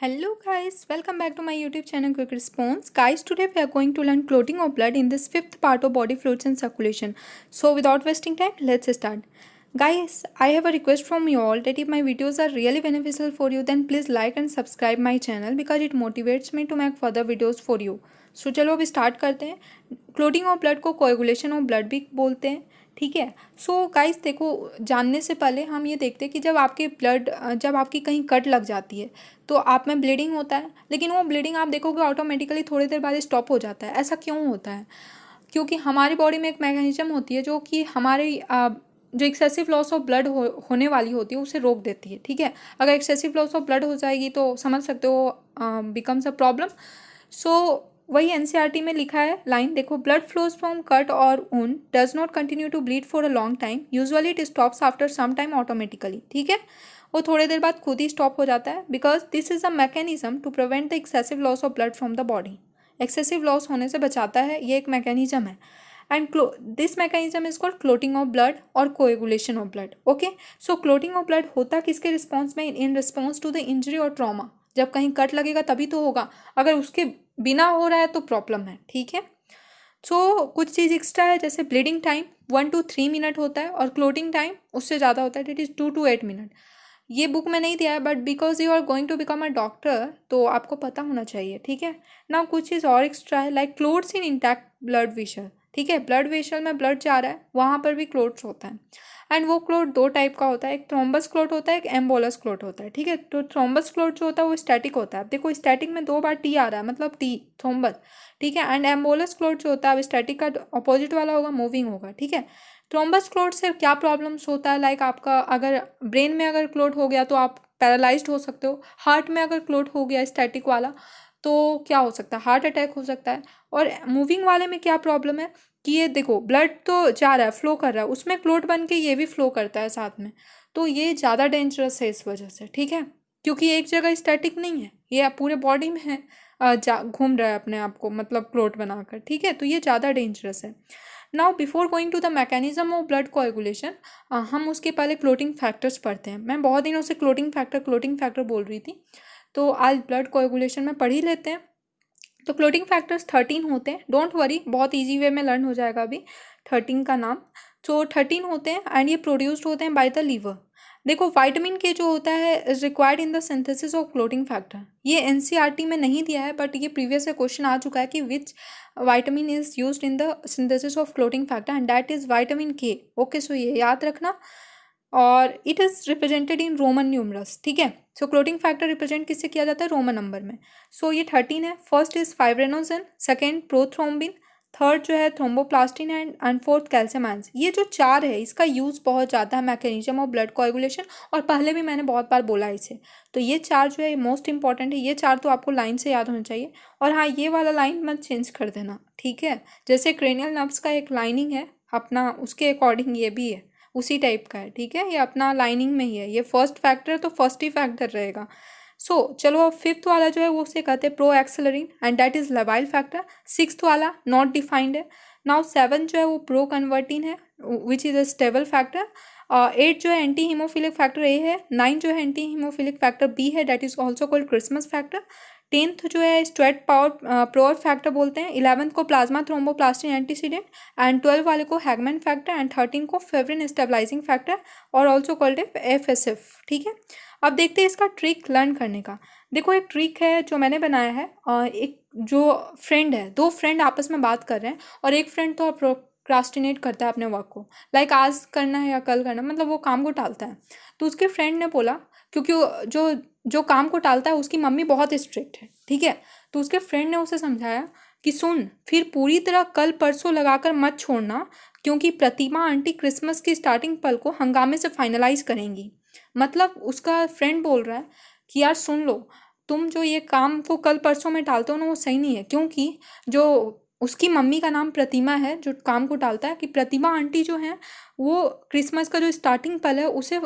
Hello guys, welcome back to my YouTube channel Quick Response. Guys, today we are going to learn clotting of blood in this fifth part of body fluids and circulation. So without wasting time, let's start. Guys, I have a request from you all that if my videos are really beneficial for you, then please like and subscribe my channel because it motivates me to make further videos for you. So चलो अभी start करते हैं. Clotting of blood को coagulation of blood भी बोलते हैं. ठीक है. सो गाइस देखो, जानने से पहले हम ये देखते हैं कि जब आपकी कहीं कट लग जाती है तो आप में ब्लीडिंग होता है, लेकिन वो ब्लीडिंग आप देखोगे ऑटोमेटिकली थोड़ी देर बाद स्टॉप हो जाता है. ऐसा क्यों होता है? क्योंकि हमारी बॉडी में एक मैकेनिज्म होती है जो कि हमारे जो एक्सेसिव लॉस ऑफ ब्लड होने वाली होती है उसे रोक देती है. ठीक है. अगर एक्सेसिव लॉस ऑफ ब्लड हो जाएगी तो समझ सकते हो बिकम्स अ प्रॉब्लम. सो वही एनसीईआरटी में लिखा है लाइन, देखो, ब्लड फ्लोज फ्रॉम कट और wound does not continue to bleed for a long time, usually it stops after some time automatically. ठीक है. वो थोड़ी देर बाद खुद ही स्टॉप हो जाता है because this is a mechanism to prevent the excessive loss of blood from the body. Excessive loss होने से बचाता है, ये एक मैकेनिज्म है. And this mechanism is called clotting of blood और coagulation of blood. Okay. So clotting of blood होता किसके रिस्पॉन्स में? In response to the injury और ट्रॉमा. जब कहीं कट लगेगा तभी तो होगा, अगर उसके बिना हो रहा है तो प्रॉब्लम है. ठीक है. सो कुछ चीज़ एक्स्ट्रा है, जैसे ब्लीडिंग टाइम 1 to 3 मिनट होता है और क्लोटिंग टाइम उससे ज़्यादा होता है, इट इज़ 2 to 8 मिनट. ये बुक में नहीं दिया है but because you are going to become a doctor तो आपको पता होना चाहिए. ठीक है ना. कुछ चीज़ और एक्स्ट्रा है, लाइक क्लोट्स इन इंटैक्ट ब्लड वेसल. ठीक है. ब्लड वेसल में ब्लड जा रहा है, वहाँ पर भी क्लोट्स होता है. एंड वो क्लोट दो टाइप का होता है, एक थ्रोम्बस क्लोट होता है, एक एम्बोलस क्लोट होता है. ठीक है. तो थ्रोम्बस क्लोट जो होता है वो स्टैटिक होता है. अब देखो, स्टैटिक में 2 बार टी आ रहा है, मतलब टी थ्रोम्बस. ठीक है. एंड एम्बोलस क्लोट जो होता है, अब स्टैटिक का अपोजिट वाला होगा, मूविंग होगा. ठीक है. थ्रोम्बस क्लोट से क्या प्रॉब्लम्स होता है, लाइक आपका अगर ब्रेन में अगर क्लोट हो गया तो आप पैरालाइज्ड हो सकते हो. हार्ट में अगर क्लोट हो गया स्टैटिक वाला तो क्या हो सकता है? हार्ट अटैक हो सकता है. और मूविंग वाले में क्या प्रॉब्लम है कि ये देखो, ब्लड तो जा रहा है, फ्लो कर रहा है, उसमें क्लोट बन के ये भी फ्लो करता है साथ में, तो ये ज़्यादा डेंजरस है इस वजह से. ठीक है. क्योंकि एक जगह स्टैटिक नहीं है, ये पूरे बॉडी में है, घूम रहा है अपने आप को, मतलब क्लोट बनाकर. ठीक है. तो ये ज़्यादा डेंजरस है. Now before going to the mechanism of blood coagulation, हम उसके पहले क्लोटिंग फैक्टर्स पढ़ते हैं. मैं बहुत दिनों से क्लोटिंग फैक्टर बोल रही थी, तो आज ब्लड कोएगुलेशन में पढ़ ही लेते हैं. तो क्लोटिंग फैक्टर्स 13 होते हैं. डोंट वरी, बहुत ईजी वे में लर्न हो जाएगा अभी 13 का नाम. तो 13 होते हैं एंड ये प्रोड्यूस्ड होते हैं बाय द लीवर. देखो, विटामिन के जो होता है is required in the synthesis of clotting factor. ये एनसीईआरटी में नहीं दिया है बट ये प्रीवियस से क्वेश्चन आ चुका है कि which vitamin is used in the synthesis of clotting factor and that is vitamin के. ओके. सो ये याद रखना. और it is represented in Roman numerous. ठीक है. सो क्लोटिंग फैक्टर रिप्रेजेंट किससे किया जाता है? रोमन नंबर में. सो ये 13 है. First is fibrinogen, second prothrombin, third जो है thromboplastin and fourth calcium ions. ये जो 4 है इसका यूज़ बहुत ज़्यादा है मैकेनिज्म ऑफ ब्लड कोएगुलेशन, और पहले भी मैंने बहुत बार बोला है इसे. तो ये 4 जो है मोस्ट इंपॉर्टेंट है. ये 4 तो आपको लाइन से याद होना चाहिए. और हाँ, ये वाला लाइन मत चेंज कर देना. ठीक है. जैसे क्रेनियल नर्व्स का एक लाइनिंग है अपना, उसके अकॉर्डिंग ये भी है, उसी टाइप का है. ठीक है. ये अपना लाइनिंग में ही है. ये फर्स्ट फैक्टर तो फर्स्ट ही फैक्टर रहेगा. सो चलो, अब फिफ्थ वाला जो है वो उसे कहते हैं proaccelerin and that is labile factor. Sixth वाला नॉट डिफाइंड है. नाउ 7 जो है वो प्रो कन्वर्टिन है which is a stable factor. 8 जो है एंटी हीमोफिलिक फैक्टर ए है. 9 जो है एंटी हीमोफिलिक फैक्टर बी है, that is also called Christmas factor. 10th जो है स्ट्रेट पावर प्रोर फैक्टर बोलते हैं. 11th को प्लाज्मा थ्रोम्बोप्लास्टिन एंटीसीडेंट एंड 12 वाले को हैगमैन फैक्टर एंड 13 को फेवरिन स्टेबलाइजिंग फैक्टर और ऑल्सो कॉल्ड FSF. ठीक है. अब देखते हैं इसका ट्रिक लर्न करने का. देखो, एक ट्रिक है जो मैंने बनाया है. एक जो फ्रेंड है, 2 फ्रेंड आपस में बात कर रहे हैं और एक फ्रेंड तो प्रोक्रास्टिनेट करता है अपने वर्क को, लाइक आज करना है या कल करना, मतलब वो काम को टालता है. तो उसके फ्रेंड ने बोला, क्योंकि जो जो काम को टालता है उसकी मम्मी बहुत स्ट्रिक्ट है. ठीक है. तो उसके फ्रेंड ने उसे समझाया कि सुन, फिर पूरी तरह कल परसों लगाकर मत छोड़ना, क्योंकि प्रतिमा आंटी क्रिसमस की स्टार्टिंग पल को हंगामे से फाइनलाइज करेंगी. मतलब उसका फ्रेंड बोल रहा है कि यार सुन लो, तुम जो ये काम को कल परसों में टालते हो ना, वो सही नहीं है. क्योंकि जो उसकी मम्मी का नाम प्रतिमा है जो काम को टालता है, कि प्रतिमा आंटी जो है वो क्रिसमस का जो स्टार्टिंग पल है उसे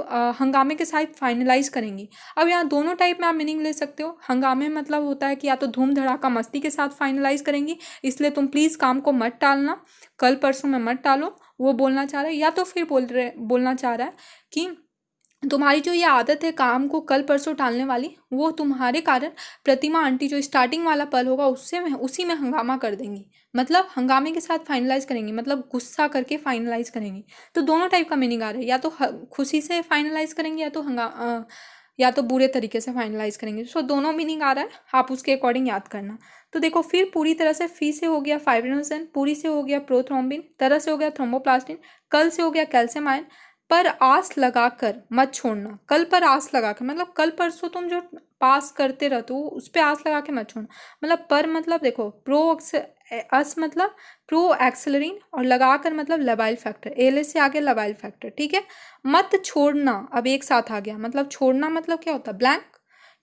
हंगामे के साथ फाइनलाइज करेंगी. अब यहाँ दोनों टाइप में आप मीनिंग ले सकते हो. हंगामे मतलब होता है कि या तो धूम धड़ाका मस्ती के साथ फाइनलाइज करेंगी, इसलिए तुम प्लीज़ काम को मत टालना, कल परसों में मत टालो, वो बोलना चाह रहा है. या तो फिर बोलना चाह रहा है कि तुम्हारी जो ये आदत है काम को कल परसों टालने वाली, वो तुम्हारे कारण प्रतिमा आंटी जो स्टार्टिंग वाला पल होगा उससे में उसी में हंगामा कर देंगी, मतलब हंगामे के साथ फाइनलाइज करेंगी, मतलब गुस्सा करके फाइनलाइज करेंगी। तो दोनों टाइप का मीनिंग आ रहा है, या तो खुशी से फाइनलाइज करेंगे या तो बुरे तरीके से फाइनलाइज करेंगे। सो दोनों मीनिंग आ रहा है, आप उसके अकॉर्डिंग याद करना। तो देखो फिर पूरी तरह से फी से हो गया फाइब्रिनोजन, पूरी से हो गया प्रोथ्रोम्बिन, तरह से हो गया थ्रोम्बोप्लास्टिन, कल से हो गया कैल्शियम आयन। पर आस लगाकर मत छोड़ना, कल पर आस लगाकर मतलब कल परसों तुम जो पास करते रहते हो उस पर आस लगा के मत छोड़ना। मतलब पर मतलब देखो अस मतलब प्रो एक्सेलरीन, और लगाकर मतलब लबाइल फैक्टर, एल से आगे लबाइल फैक्टर, ठीक है। मत छोड़ना अब एक साथ आ गया, मतलब छोड़ना मतलब क्या होता है, ब्लैंक,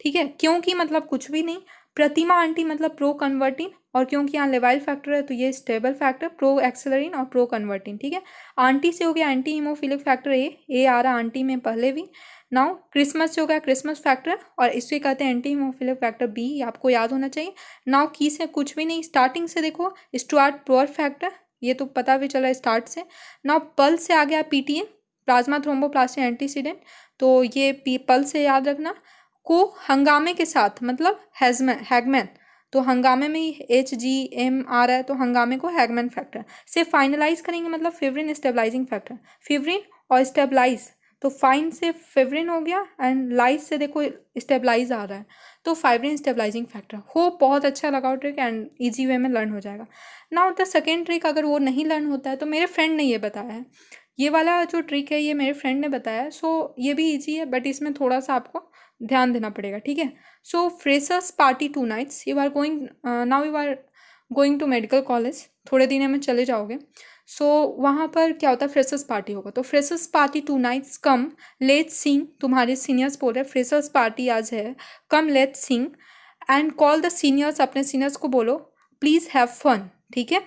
ठीक है। क्योंकि मतलब कुछ भी नहीं, प्रतिमा आंटी मतलब प्रो कन्वर्टिन, और क्योंकि यहाँ लेवाइल फैक्टर है तो ये स्टेबल फैक्टर, प्रो एक्सेलरिन और प्रो कन्वर्टिन, ठीक है। आंटी से हो गया एंटी हीमोफिलिक फैक्टर ए आ रहा आंटी में पहले भी। नाउ क्रिसमस से हो गया क्रिसमस फैक्टर, और इससे कहते हैं एंटी हीमोफिलिक फैक्टर बी, आपको याद होना चाहिए। नाउ की से कुछ भी नहीं, स्टार्टिंग से देखो स्टुअर्ट प्रोअर फैक्टर, ये तो पता भी चला स्टार्ट से। नाउ पल से आ गया पीटीए, प्लाज्मा थ्रोम्बोप्लास्टिन एंटीसीडेंट, तो ये पल से याद रखना। को हंगामे के साथ मतलब हैगमैन, तो हंगामे में HGM आ रहा है तो हंगामे को हैगमैन फैक्टर से फाइनलाइज करेंगे, मतलब फेवरिन स्टेबलाइजिंग फैक्टर, फेवरिन और स्टेबलाइज, तो फाइन से फेवरिन हो गया एंड लाइज से देखो स्टेबलाइज आ रहा है, तो फाइब्रिन स्टेबलाइजिंग फैक्टर। होप बहुत अच्छा लगा ट्रिक एंड ईजी वे में लर्न हो जाएगा। नाउ द सेकेंड ट्रिक अगर वो नहीं लर्न होता है तो मेरे फ्रेंड ने ये बताया है, ये वाला जो ट्रिक है ये मेरे फ्रेंड ने बताया है। सो ये भी ईजी है बट इसमें थोड़ा सा आपको ध्यान देना पड़ेगा, ठीक है। So freshers party 2 nights, you are going now you are going to medical college, थोड़े दिनों में चले जाओगे। सो वहाँ पर क्या होता है, फ्रेशर्स पार्टी होगा, तो freshers party 2 nights come let's sing, तुम्हारे सीनियर्स बोल रहे हैं फ्रेशर्स पार्टी आज है, come let's sing and call the seniors, अपने सीनियर्स को बोलो प्लीज़ हैव फन, ठीक है।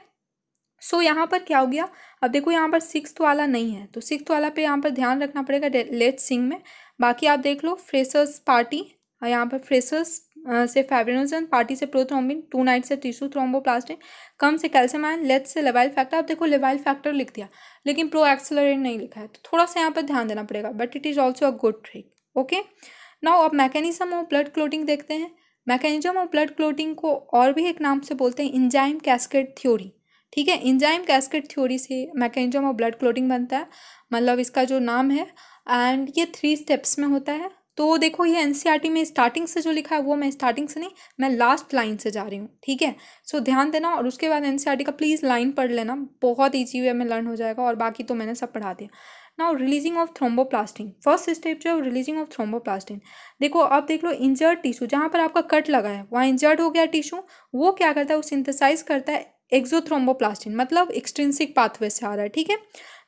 सो यहाँ पर क्या हो गया, अब देखो यहाँ पर सिक्स्थ वाला नहीं है तो सिक्स्थ वाला पे यहाँ पर ध्यान रखना पड़ेगा लेट सिंग में। बाकी आप देख लो फ्रेशर्स पार्टी, यहाँ पर फ्रेशर्स से फाइब्रिनोजन, पार्टी से प्रोथ्रोम्बिन, 2 नाइट से टिश्यू थ्रोम्बोप्लास्टिन, कम से कैल्शियम आयन, लेट से लेवाइल फैक्टर। आप देखो लेवाइल फैक्टर लिख दिया लेकिन प्रो एक्सेलरेट नहीं लिखा है, तो थोड़ा सा यहाँ पर ध्यान देना पड़ेगा but it is also a good trick, okay. Now अब मैकेनिज्म ऑफ ब्लड क्लोटिंग देखते हैं। मैकेनिज्म ऑफ ब्लड क्लोटिंग को और भी एक नाम से बोलते हैं इंजाइम कैस्केड थ्योरी, ठीक है। इंजाइम कैस्केड थ्योरी से मैकेनिज्म ऑफ ब्लड क्लोटिंग बनता है, मतलब इसका जो नाम है, एंड ये 3 स्टेप्स में होता है। तो देखो ये एनसीईआरटी में स्टार्टिंग से जो लिखा है वो मैं स्टार्टिंग से नहीं, मैं लास्ट लाइन से जा रही हूँ, ठीक है। सो ध्यान देना और उसके बाद एनसीईआरटी का प्लीज़ लाइन पढ़ लेना, बहुत ईजी वे में लर्न हो जाएगा, और बाकी तो मैंने सब पढ़ा दिया। Now releasing of thromboplastin, first step जो है रिलीजिंग ऑफ थ्रोम्बोप्लास्टिन। देखो अब देख लो इंजर्ड टिश्यू, जहाँ पर आपका कट लगा है वहाँ इंजर्ड हो गया टिश्यू, वो क्या करता है, वो सिंथेसाइज करता है एक्सोथ्रोम्बोप्लास्टिन, मतलब एक्सट्रिंसिक पाथवे से आ रहा है, ठीक है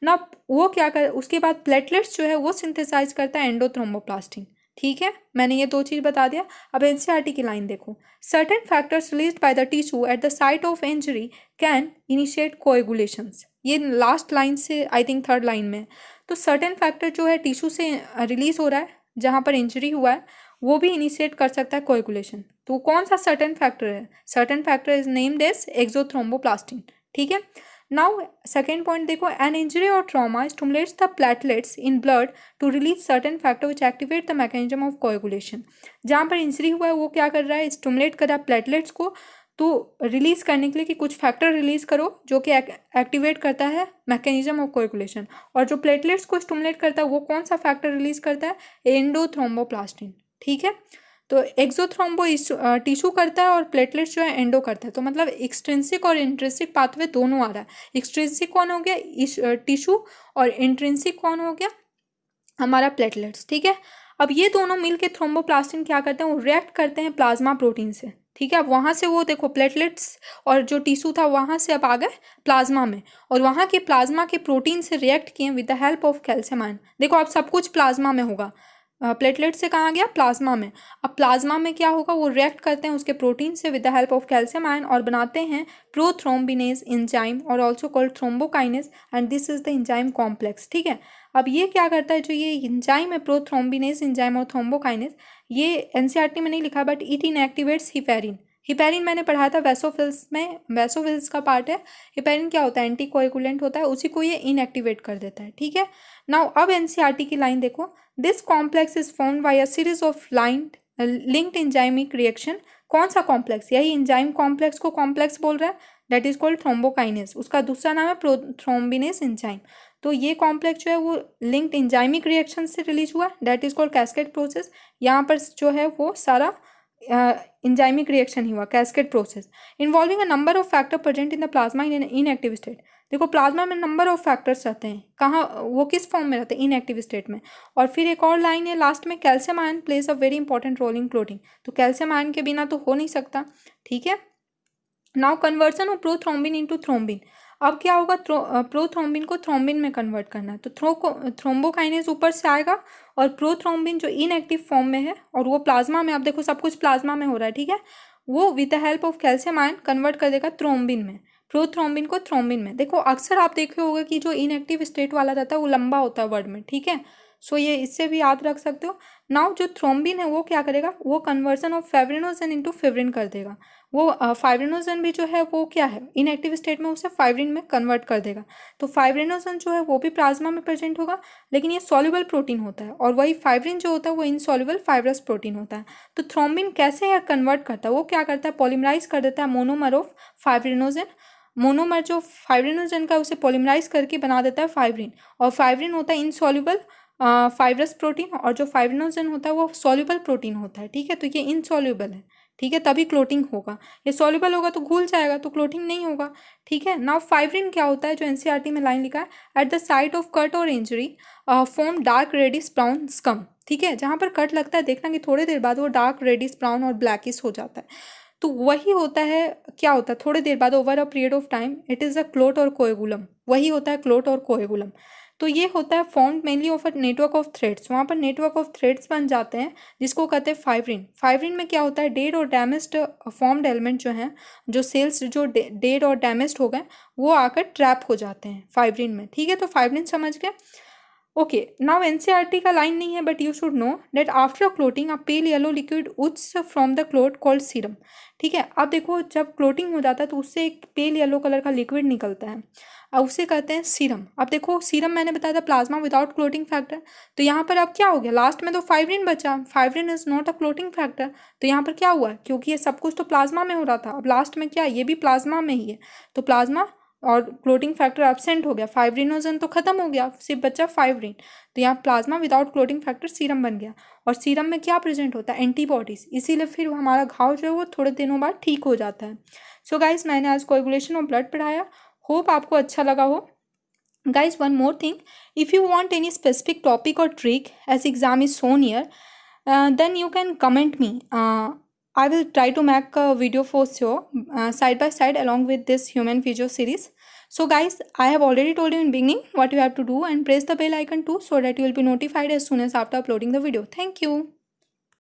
ना। वो क्या कर, उसके बाद प्लेटलेट्स जो है वो सिंथेसाइज करता है एंडोथ्रोम्बोप्लास्टिन, ठीक है। मैंने ये 2 चीज़ बता दिया। अब एनसीईआरटी की लाइन देखो, certain factors released by the tissue at the site of injury can initiate coagulations, ये लास्ट लाइन से आई थिंक थर्ड लाइन में। तो सर्टेन फैक्टर जो है टिश्यू से रिलीज हो रहा है जहाँ पर इंजरी हुआ है, वो भी इनिशिएट कर सकता है कोएगुलेशन। तो कौन सा सर्टेन फैक्टर है, certain factor is named as exothromboplastin, ठीक है। नाउ सेकेंड पॉइंट देखो, एन इंजरी और trauma stimulates the platelets in blood to release certain factor which activate the mechanism of coagulation. जहाँ पर इंजरी हुआ है वो क्या कर रहा है, स्टिमुलेट कर रहा है प्लेटलेट्स को, तो रिलीज करने के लिए कि कुछ फैक्टर रिलीज करो जो कि एक्टिवेट करता है मैकेनिज्म ऑफ कोएगुलेशन। और जो प्लेटलेट्स को स्टिमुलेट करता है वो कौन सा फैक्टर रिलीज करता है, एंडोथ्रोम्बोप्लास्टिन, ठीक है। तो एक्सोथ्रोम्बो टिश्यू करता है और प्लेटलेट्स जो है एंडो करता है, तो मतलब एक्सट्रिंसिक और इंट्रिंसिक पाथवे दोनों आ रहा है। एक्सट्रिंसिक कौन हो गया, टिश्यू, और इंट्रिंसिक कौन हो गया, हमारा प्लेटलेट्स, ठीक है। अब ये दोनों मिलके थ्रोम्बोप्लास्टिन क्या करते हैं, वो रिएक्ट करते हैं प्लाज्मा प्रोटीन से, ठीक है। अब वहाँ से वो देखो प्लेटलेट्स और जो टिश्यू था वहाँ से अब आ गए प्लाज्मा में, और वहाँ के प्लाज्मा के प्रोटीन से रिएक्ट किए with the help of calcium ion. देखो अब सब कुछ प्लाज्मा में होगा, प्लेटलेट से कहाँ गया, प्लाज्मा में। अब प्लाज्मा में क्या होगा, वो रिएक्ट करते हैं उसके प्रोटीन से with the help of calcium ion और बनाते हैं प्रोथ्रोम्बिनेज एंजाइम और also called thrombokinase, and this is the enzyme complex, ठीक है। अब ये क्या करता है, जो ये एंजाइम है प्रोथ्रोम्बिनेज एंजाइम और थ्रोम्बोकाइनेज, ये एनसीईआरटी में नहीं लिखा but it inactivates heparin. Heparin मैंने पढ़ाया था वैसोफिल्स में, वैसोफिल्स का पार्ट है। हिपेरिन क्या होता है, एंटी कोएगुलेंट होता है, उसी को ये इनएक्टिवेट कर देता है, ठीक है। नाउ अब एनसीईआरटी की लाइन देखो, this complex is formed by a series of linked enzymic reaction. कौन सा कॉम्प्लेक्स, यही एंजाइम कॉम्प्लेक्स को कॉम्प्लेक्स बोल रहा है, दैट इज कॉल्ड थ्रोम्बोकाइनेस। उसका दूसरा नाम है प्रोथ्रोम्बिनेस एंजाइम। तो ये कॉम्प्लेक्स जो है वो लिंक्ड एंजाइमिक रिएक्शन से रिलीज हुआ, that is called cascade process. यहाँ पर जो है वो सारा एंजाइमिक रिएक्शन ही हुआ, cascade process involving a number of factor present in the plasma in inactive state. देखो प्लाज्मा में नंबर ऑफ फैक्टर्स रहते हैं, कहाँ, वो किस फॉर्म में रहते हैं, इनएक्टिव स्टेट में। और फिर एक और लाइन है लास्ट में, calcium ion plays a very important role in clotting. तो कैल्शियम आयन के बिना तो हो नहीं सकता, ठीक है। Now conversion of prothrombin into thrombin. अब क्या होगा, प्रोथ्रोम्बिन को थ्रोम्बिन में कन्वर्ट करना है, तो थ्रोम्बोकाइनेज ऊपर से आएगा और प्रोथ्रोम्बिन जो इनएक्टिव फॉर्म में है और वो प्लाज्मा में, आप देखो सब कुछ प्लाज्मा में हो रहा है, ठीक है, वो with the help of calcium ion convert कर देगा थ्रोम्बिन में, प्रोथ्रोम्बिन को थ्रोम्बिन में। देखो अक्सर आप देखे होगा कि जो इनएक्टिव स्टेट वाला रहता है वो लंबा होता है वर्ड में, ठीक है। सो ये इससे भी याद रख सकते हो। नाउ जो थ्रोम्बिन है वो क्या करेगा, वो conversion of fibrinogen into fibrin कर देगा। वो फाइब्रिनोजन भी जो है वो क्या है, इनएक्टिव स्टेट में उसे फाइब्रिन में कन्वर्ट कर देगा। तो फाइब्रिनोजन जो है वो भी प्लाज्मा में प्रेजेंट होगा, लेकिन ये सॉल्युबल प्रोटीन होता है, और वही फाइब्रिन जो होता है वो इनसॉल्युबल फाइब्रस प्रोटीन होता है। तो थ्रोम्बिन कैसे कन्वर्ट करता है, वो क्या करता है, पॉलीमराइज कर देता है मोनोमर ऑफ फाइब्रिनोजन। मोनोमर जो फाइब्रिनोजन का उसे पॉलीमराइज करके बना देता है फाइब्रिन, और फाइब्रिन होता है इनसॉल्युबल फाइब्रस प्रोटीन, और जो फाइब्रिनोजन होता है वो सॉल्युबल प्रोटीन होता है, ठीक है। तो ये इनसॉल्युबल है, ठीक है, तभी क्लोटिंग होगा। ये सॉल्युबल होगा तो घुल जाएगा, तो क्लोटिंग नहीं होगा, ठीक है। नाउ फाइब्रिन क्या होता है, जो एनसीईआरटी में लाइन लिखा है, at the site of cut और injury form dark reddish brown scum, ठीक है। जहाँ पर कट लगता है देखना कि थोड़ी देर बाद वो डार्क रेडिश ब्राउन और ब्लैकिश हो जाता है, तो वही होता है, क्या होता है, थोड़ी देर बाद over a period of time it is a clot और कोएगुलम, वही होता है क्लोट और कोएगुलम। तो ये होता है formed mainly of a network of threads, वहाँ पर नेटवर्क ऑफ थ्रेड्स बन जाते हैं जिसको कहते हैं फाइब्रिन। फाइब्रिन में क्या होता है, डेड और डैमेज्ड फॉर्म्ड एलिमेंट जो हैं, जो सेल्स जो डेड और डैमेज्ड हो गए वो आकर ट्रैप हो जाते हैं फाइब्रिन में, ठीक है। तो फाइब्रिन समझ गए, ओके। नाउ एनसीईआरटी का लाइन नहीं है, but you should know that after clotting a pale yellow liquid oozes from the clot called serum, ठीक है। अब देखो जब क्लोटिंग हो जाता है तो उससे एक पेल येलो कलर का लिक्विड निकलता है, अब उसे कहते हैं सीरम। अब देखो सीरम मैंने बताया था प्लाज्मा विदाउट क्लोटिंग फैक्टर, तो यहाँ पर अब क्या हो गया, लास्ट में तो फाइब्रिन बचा, fibrin is not a clotting factor, तो यहाँ पर क्या हुआ, क्योंकि ये सब कुछ तो प्लाज्मा में हो रहा था, अब लास्ट में क्या, ये भी प्लाज्मा में ही है, तो प्लाज्मा और क्लोटिंग फैक्टर एब्सेंट हो गया, फाइब्रिनोजन तो खत्म हो गया, सिर्फ बचा फाइब्रिन, तो यहाँ plasma without clotting factor serum बन गया। और सीरम में क्या प्रेजेंट होता है, एंटीबॉडीज, इसीलिए फिर हमारा घाव जो है वो थोड़े दिनों बाद ठीक हो जाता है। सो गाइज मैंने आज कोएगुलेशन ऑफ ब्लड पढ़ाया, होप आपको अच्छा लगा हो। Guys, one more thing, if you want any specific topic or trick as exam is so near, then you can comment me. I will try to make a video for sure, side by side along with this human physio series. So guys, I have already told you in beginning what you have to do, and press the bell icon too so that you will be notified as soon as after uploading the video. Thank you.